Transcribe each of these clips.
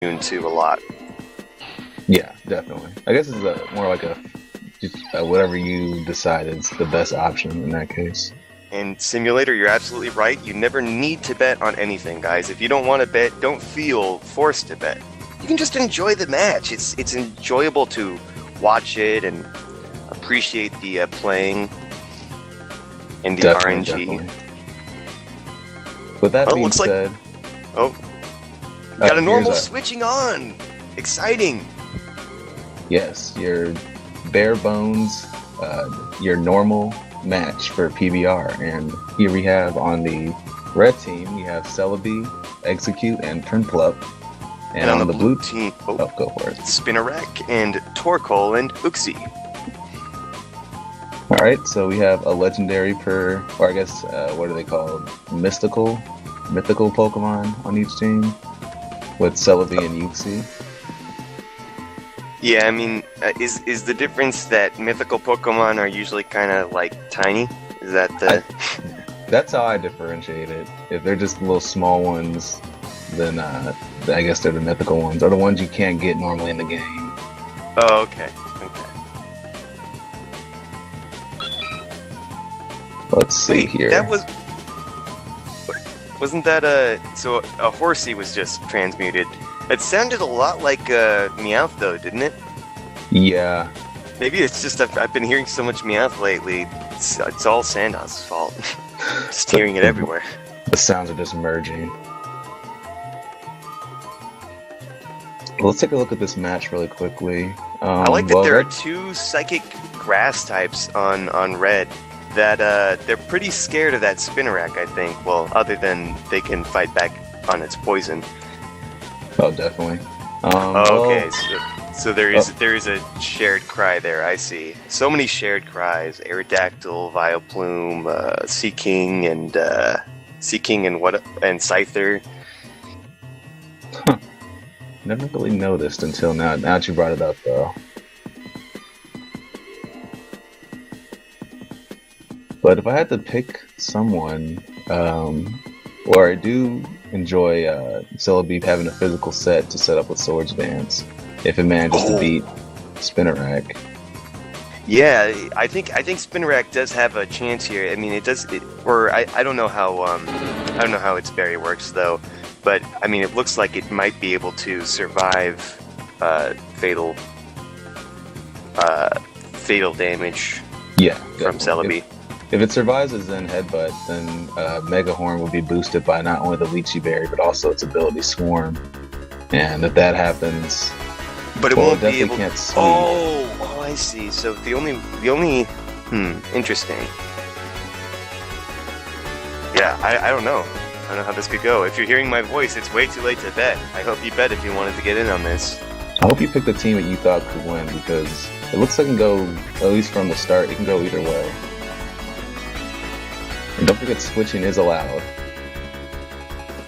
immune to a lot. Yeah, definitely. I guess it's more like just whatever you decide is the best option in that case. And Simulator, you're absolutely right. You never need to bet on anything, guys. If you don't want to bet, don't feel forced to bet. You can just enjoy the match. It's enjoyable to watch it and appreciate the playing and the RNG. Definitely. With that being said... got a normal switching on! Exciting! Yes, your bare bones, your normal match for PBR. And here we have on the red team, we have Celebi, Exeggcute, and Prinplup. And on the blue team, go for it. Spinarak and Torkoal and Uxie. Alright, so we have a legendary or I guess, what are they called? Mythical Pokemon on each team, with Celebi and Uxie. Yeah, I mean, is the difference that mythical Pokemon are usually kind of like tiny? Is that the... That's how I differentiate it. If they're just little small ones, then I guess they're the mythical ones, or the ones you can't get normally in the game. Oh, okay. Let's see here. That wasn't that so a Horsey was just transmuted. It sounded a lot like Meowth though, didn't it? Yeah. Maybe it's just I've been hearing so much Meowth lately. It's all Sandoz's fault. Just hearing it everywhere. The sounds are just merging. Let's take a look at this match really quickly. I like that there are two psychic grass types on red. That they're pretty scared of that Spinarak, I think. Well, other than they can fight back on its poison. Oh, definitely. Okay, so there is a shared cry there. I see. So many shared cries: Aerodactyl, Vileplume, Seaking, and Scyther. Huh. Never really noticed until now. Now that you brought it up, though. But if I had to pick someone, or I do enjoy Celebi having a physical set to set up with Swords Dance, if it manages to beat Spinarak. Yeah, I think Spinarak does have a chance here. I mean, it does. I don't know how its berry works though, but I mean, it looks like it might be able to survive fatal damage. Yeah, from Celebi. If it survives a Zen Headbutt, then Mega Horn will be boosted by not only the Lychee Berry, but also its ability Swarm. And if that happens, but it won't be able. Can't sleep. Oh, I see. So the only, interesting. Yeah, I don't know. I don't know how this could go. If you're hearing my voice, it's way too late to bet. I hope you bet if you wanted to get in on this. I hope you picked the team that you thought could win, because it looks like it can go, at least from the start, it can go either way. And don't forget, switching is allowed.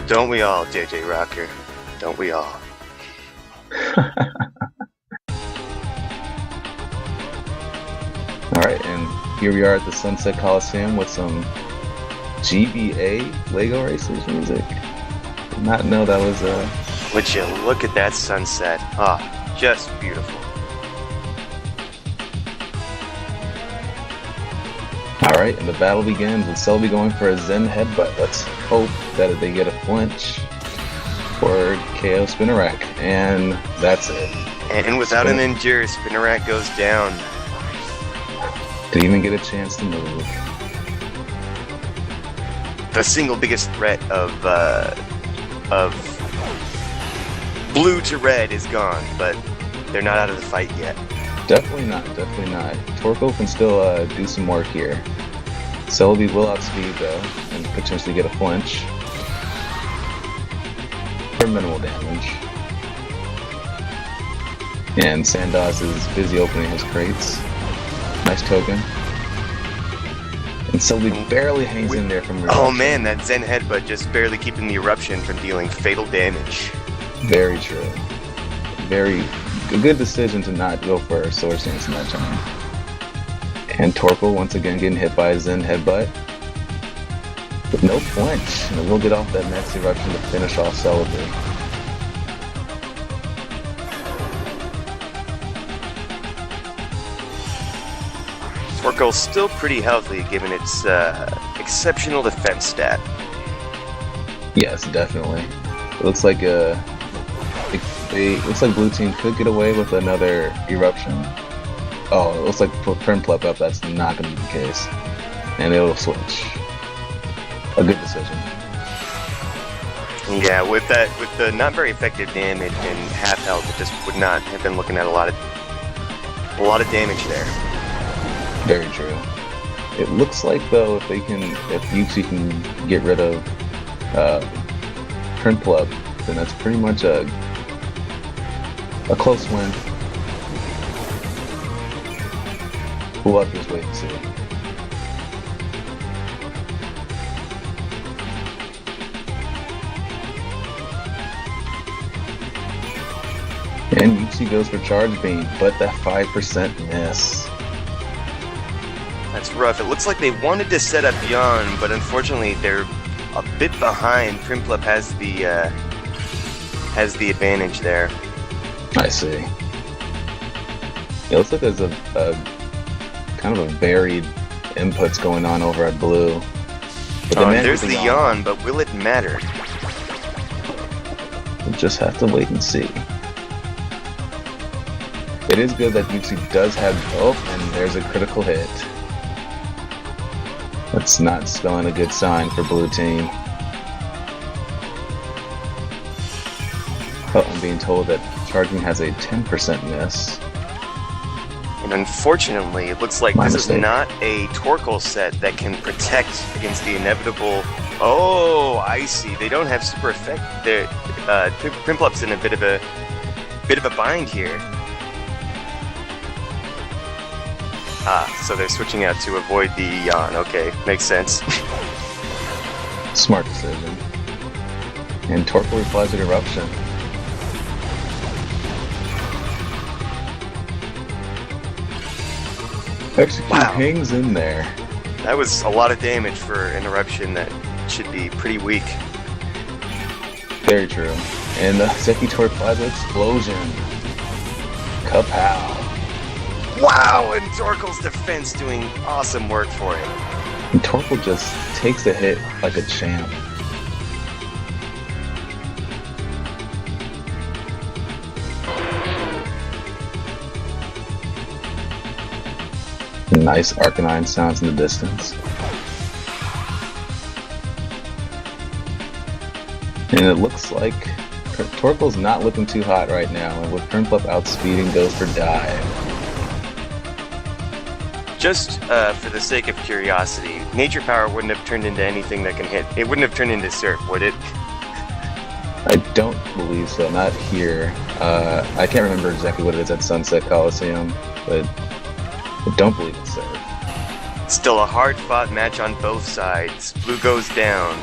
Don't we all, JJ Rocker? Don't we all? Alright, and here we are at the Sunset Coliseum with some GBA Lego Racers music. Did not know that was Would you look at that sunset? Ah, just beautiful. Alright, and the battle begins with Celebi going for a Zen Headbutt. Let's hope that they get a flinch or KO Spinarak, and that's it. And without an Endure, Spinarak goes down. Didn't even get a chance to move. The single biggest threat of blue to red is gone, but they're not out of the fight yet. Definitely not. Torkoal can still do some work here. Celebi will outspeed though, and potentially get a flinch. For minimal damage. And Sandoz is busy opening his crates. Nice token. And Celebi barely hangs in there from Eruption. Oh man, that Zen Headbutt just barely keeping the Eruption from dealing fatal damage. Very true. Very a good decision to not go for a Sword Stance in that time. And Torkoal once again getting hit by a Zen Headbutt. With no flinch. And we'll get off that next Eruption to finish off Celebi. Torkoal's still pretty healthy given its exceptional defense stat. Yes, definitely. It looks like looks like blue team could get away with another eruption. Oh, it looks like for Prinplup up, that's not going to be the case, and it'll switch. A good decision. Yeah, with the not very effective damage and half health, it just would not have been looking at a lot of damage there. Very true. It looks like though, if Uxie can get rid of Prinplup, then that's pretty much a close win. We'll have to just wait and see. And Uxie goes for Charge Beam, but that 5% miss. That's rough. It looks like they wanted to set up Yawn, but unfortunately they're a bit behind. Prinplup has the advantage there. I see. It looks like there's a kind of a varied inputs going on over at blue. There's the Yawn, but will it matter? We'll just have to wait and see. It is good that Uxie does have... Oh, and there's a critical hit. That's not spelling a good sign for blue team. Oh, I'm being told that Charging has a 10% miss. And unfortunately, it looks like this is not a Torkoal set that can protect against the inevitable... Oh, I see. They don't have super effect. Prinplup's in a bit of a bind here. So they're switching out to avoid the Yawn. Okay, makes sense. Smart decision. And Torkoal replies with Eruption. Exeggcute hangs in there. That was a lot of damage for an Eruption that should be pretty weak. Very true. And the Exeggcute replies with Explosion. Kapow. Wow, and Torkoal's defense doing awesome work for him. And Torkoal just takes the hit like a champ. Nice Arcanine sounds in the distance. And it looks like Torkoal's not looking too hot right now, and with Prinplup outspeeding, goes for Dive. Just for the sake of curiosity, Nature Power wouldn't have turned into anything that can hit. It wouldn't have turned into Surf, would it? I don't believe so, not here. I can't remember exactly what it is at Sunset Coliseum, but I don't believe it's Surf. Still a hard-fought match on both sides. Blue goes down.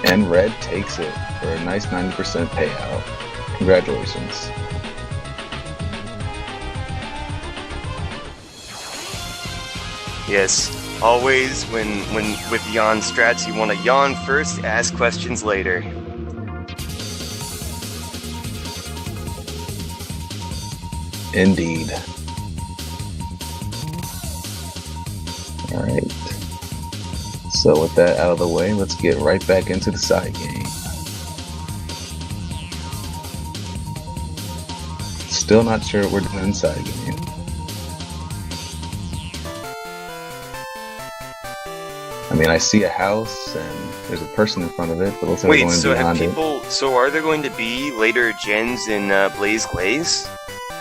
And Red takes it for a nice 90% payout. Congratulations. Yes, always when with Yawn strats, you want to yawn first, ask questions later. Indeed. Alright. So with that out of the way, let's get right back into the side game. Still not sure what we're doing inside game. I mean, I see a house and there's a person in front of it, but looks like we're going beyond it. So are there going to be later gens in Blaze Glaze?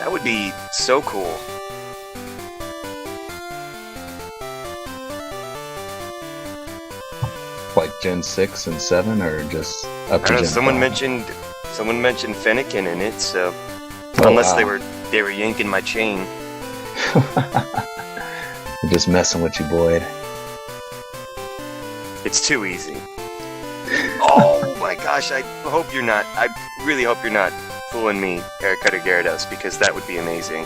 That would be so cool. Like Gen 6 and 7, or just up to Gen 5? Someone mentioned Fennekin in it, so unless they were yanking my chain. I'm just messing with you, Boyd. It's too easy. Oh my gosh, I really hope you're not fooling me, Haircutter Gyarados, because that would be amazing.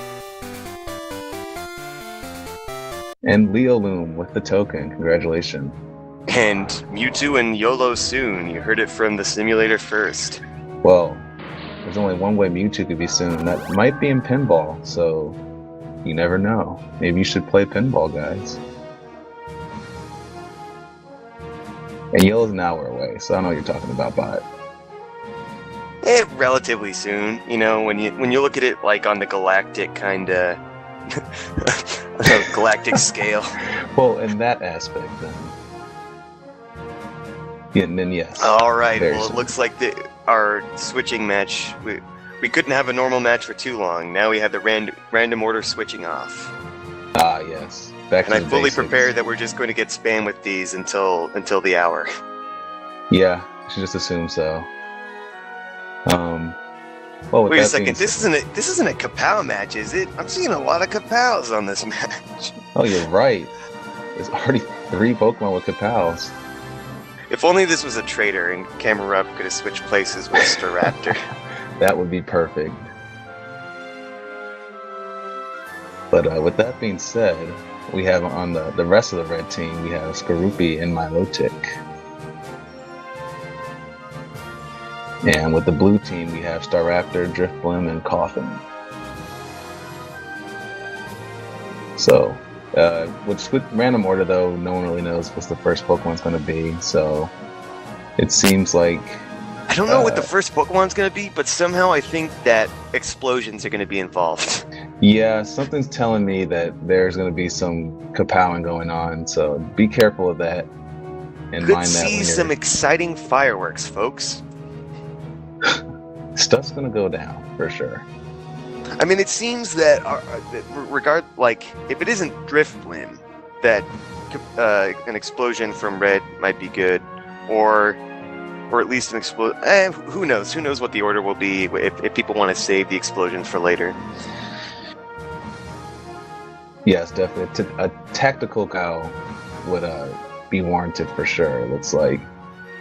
And Leoloom with the token, congratulations. And Mewtwo and YOLO soon, you heard it from the simulator first. Well, there's only one way Mewtwo could be soon, and that might be in Pinball, so You never know. Maybe you should play pinball, guys. And yellow's an hour away, so I know what you're talking about, Bot. Relatively soon. You know, when you look at it like on the galactic kind of galactic scale. Well, in that aspect, then. Yeah, then yes. All right. Well, soon. It looks like our switching match. We couldn't have a normal match for too long. Now we have the random order switching off. Ah, yes. Back and to I the fully basics. prepared that we're just going to get spam with these until the hour. Yeah, I should just assume so. Well, with Wait a that second. being This said- isn't a kapow match, is it? I'm seeing a lot of kapows on this match. Oh, you're right. There's already 3 Pokemon with Kapows. If only this was a trader and Camerupt could have switched places with Staraptor. That would be perfect. But with that being said, we have on the rest of the red team, we have Skorupi and Milotic. And with the blue team, we have Staraptor, Drifblim, and Koffing. So, with random order though, no one really knows what the first Pokemon's going to be. So, it seems like I don't know what the first Pokemon's going to be, but somehow I think that explosions are going to be involved. yeah, something's telling me that there's going to be some kapowing going on. So, be careful of that. And Could mind that see when some exciting fireworks, folks. stuff's going to go down for sure. I mean, it seems that if it isn't Drifblim, that an explosion from red might be good, or at least an explosion. Who knows? Who knows what the order will be if people want to save the explosions for later. Yes, definitely. A tactical cow would be warranted for sure, it looks like.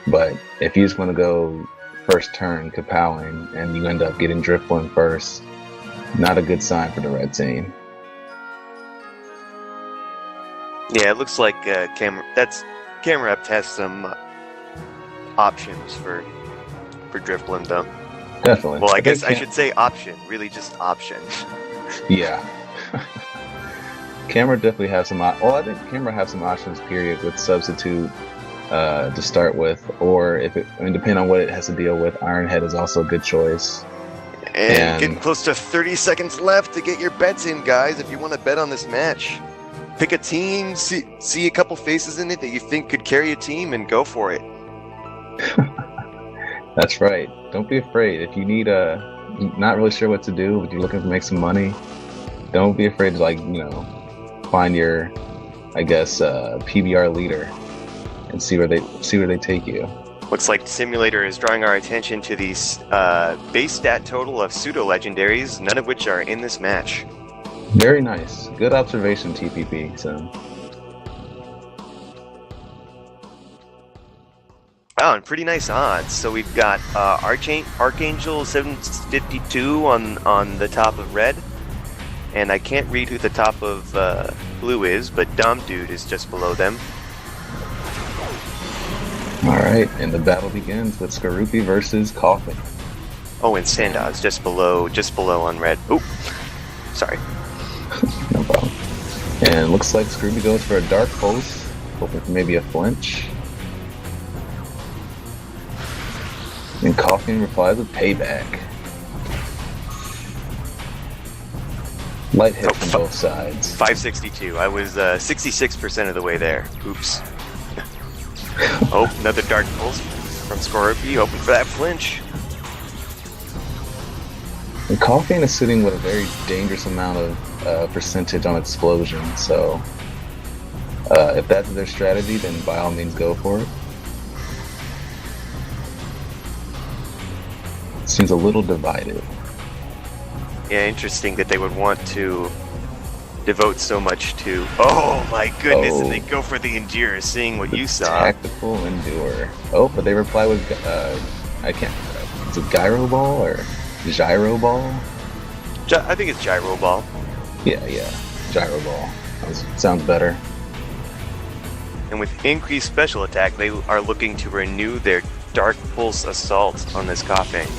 But if you just want to go first turn kapowing and you end up getting Drifblim first, not a good sign for the red team. Yeah, it looks like Camerupt has some options for Drifblim, though. Definitely. Well, I guess I should say option. Really, just option. Yeah. Camera definitely has some. Well, I think Camera has some options. Period with substitute to start with, or depending on what it has to deal with, Ironhead is also a good choice. And getting close to 30 seconds left to get your bets in, guys. If you want to bet on this match, pick a team, see a couple faces in it that you think could carry a team, and go for it. That's right. Don't be afraid. If you need not really sure what to do, but you're looking to make some money, don't be afraid to find your, PBR leader and see where they take you. Looks like Simulator is drawing our attention to these base stat total of pseudo-legendaries, none of which are in this match. Very nice. Good observation, TPP. So. Wow, and pretty nice odds. So we've got Archangel 752 on the top of red, and I can't read who the top of blue is, but Dom Dude is just below them. Alright, and the battle begins with Skorupi versus Koffing. Oh, and Sandog's just below on red. Oop, sorry. No problem. And looks like Skorupi goes for a Dark Pulse, hoping for maybe a flinch. And Koffing replies with Payback. Light hit from both sides. 562. I was 66% of the way there. Oops. Oh, another Dark Pulse from Skorupi, hoping for that flinch. And Koffing is sitting with a very dangerous amount of percentage on explosion, so if that's their strategy, then by all means go for it. Seems a little divided. Yeah, interesting that they would want to devote so much to. Oh my goodness! And they go for the Endure, seeing what you saw. Tactical Endure. Oh, but they reply with I can't. Is it Gyro Ball or Gyro Ball? I think it's Gyro Ball. Yeah, Gyro Ball. Sounds better. And with increased special attack, they are looking to renew their Dark Pulse Assault on this Koffing.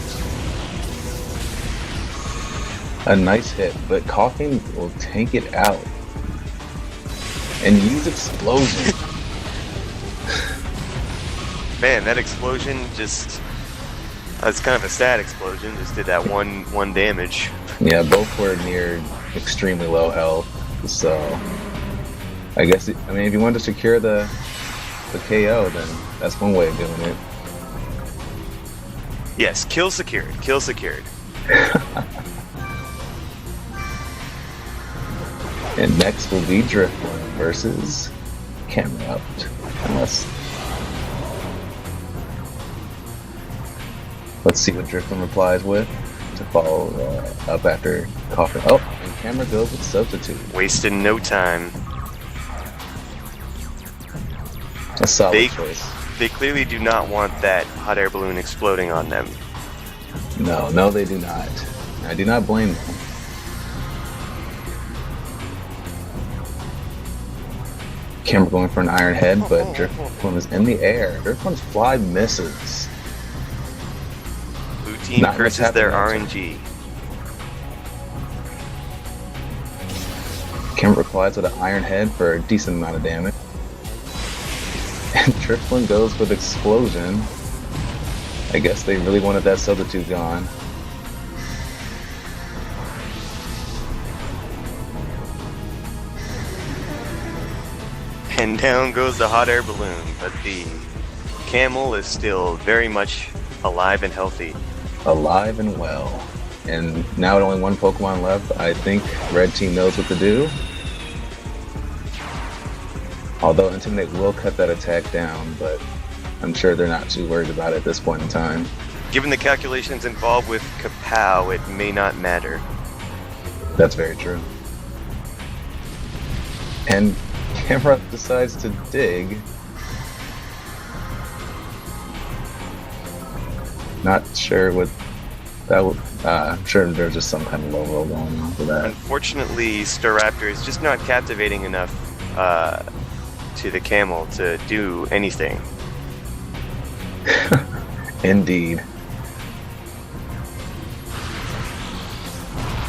A nice hit, but Koffing will tank it out. And use Explosion. Man, that explosion just... That's kind of a sad explosion. Just did that one damage. Yeah, both were near extremely low health. So, I guess, I mean, if you wanted to secure the KO, then that's one way of doing it. Yes, kill secured. Kill secured. And next will be Drifblim versus Camerupt. Let's see what Drifblim replies with to follow up after Koffing. Oh, and Camera goes with Substitute. Wasting no time. A solid choice. They clearly do not want that hot air balloon exploding on them. No, they do not. I do not blame them. Camera going for an Iron Head, but Drifblim is in the air. Drifblim's fly misses. Blue team curses their RNG. Camera replies with an Iron Head for a decent amount of damage. And Drifblim goes with Explosion. I guess they really wanted that Substitute gone. And down goes the hot air balloon, but the camel is still very much alive and healthy. Alive and well. And now with only one Pokemon left, I think Red Team knows what to do. Although Intimidate will cut that attack down, but I'm sure they're not too worried about it at this point in time. Given the calculations involved with Kapow, it may not matter. That's very true. And Camerupt decides to dig. Not sure what that would. I'm sure there's just some kind of low roll going on for that. Unfortunately, Staraptor is just not captivating enough to the camel to do anything. Indeed.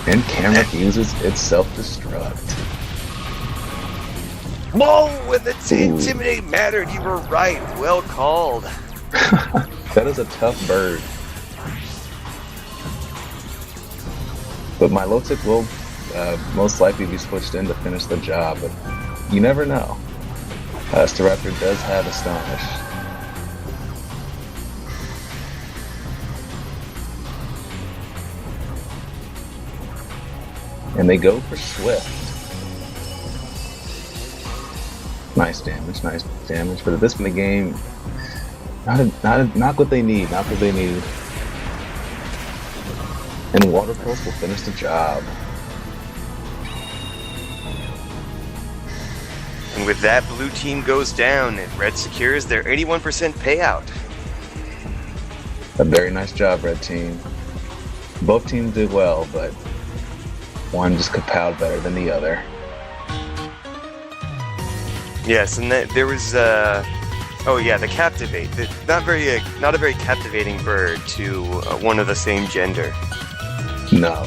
And Camerupt uses its self-destruct. Whoa! When the Intimidate mattered, you were right. Well called. That is a tough bird. But Milotic will most likely be switched in to finish the job, but you never know. Staraptor does have Astonish. And they go for Swift. Nice damage, but at this point in the game, not what they need, And Water Pulse will finish the job. And with that, blue team goes down, and red secures their 81% payout. A very nice job, red team. Both teams did well, but one just kapowed better than the other. Yes, and there was the Captivate. Not a very captivating bird to one of the same gender. No.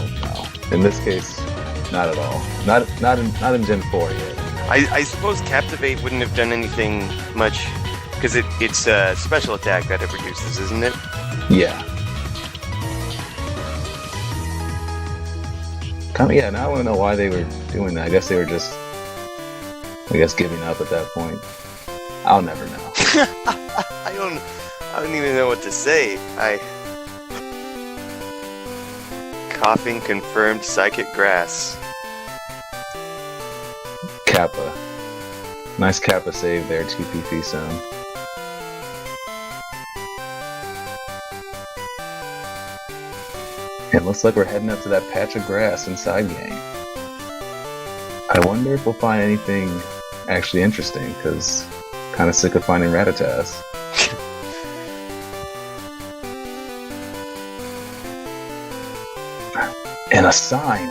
In this case, not at all. Not in Gen 4 yet. I suppose Captivate wouldn't have done anything much, because it's a special attack that it produces, isn't it? Yeah. Yeah, now I want to know why they were doing that. I guess they were just, giving up at that point. I'll never know. I don't even know what to say. Koffing confirmed Psychic Grass. Kappa. Nice Kappa save there, 2PP sound. It looks like we're heading up to that patch of grass inside game. I wonder if we'll find anything actually interesting, because kind of sick of finding Rattatas. And a sign.